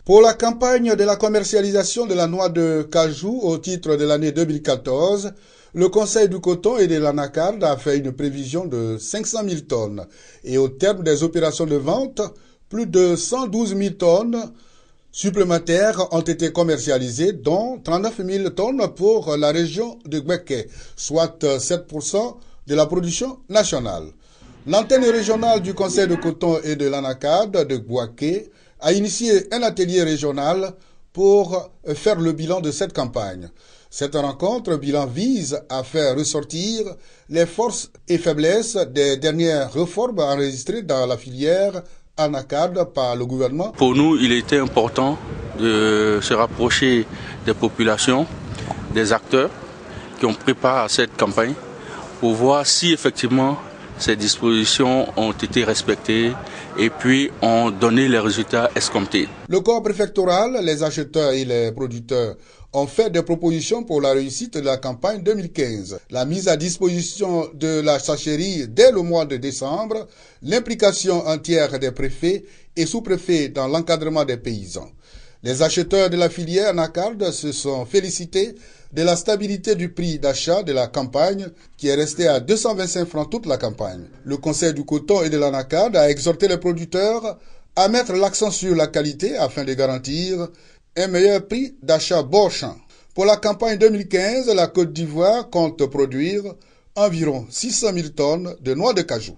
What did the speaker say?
Pour la campagne de la commercialisation de la noix de cajou au titre de l'année 2014, le Conseil du coton et de l'anacarde a fait une prévision de 500 000 tonnes et au terme des opérations de vente, plus de 112 000 tonnes supplémentaires ont été commercialisées, dont 39 000 tonnes pour la région de Gbeke, soit 7% de la production nationale. L'antenne régionale du Conseil de coton et de l'anacarde de Bouaké a initié un atelier régional pour faire le bilan de cette campagne. Cette rencontre bilan vise à faire ressortir les forces et faiblesses des dernières réformes enregistrées dans la filière anacarde par le gouvernement. Pour nous, il était important de se rapprocher des populations, des acteurs qui ont pris part à cette campagne pour voir si effectivement ces dispositions ont été respectées et puis ont donné les résultats escomptés. Le corps préfectoral, les acheteurs et les producteurs ont fait des propositions pour la réussite de la campagne 2015. La mise à disposition de la sacherie dès le mois de décembre, l'implication entière des préfets et sous-préfets dans l'encadrement des paysans. Les acheteurs de la filière anacarde se sont félicités de la stabilité du prix d'achat de la campagne qui est resté à 225 francs toute la campagne. Le Conseil du coton et de l'anacarde a exhorté les producteurs à mettre l'accent sur la qualité afin de garantir un meilleur prix d'achat bon champ. Pour la campagne 2015, la Côte d'Ivoire compte produire environ 600 000 tonnes de noix de cajou.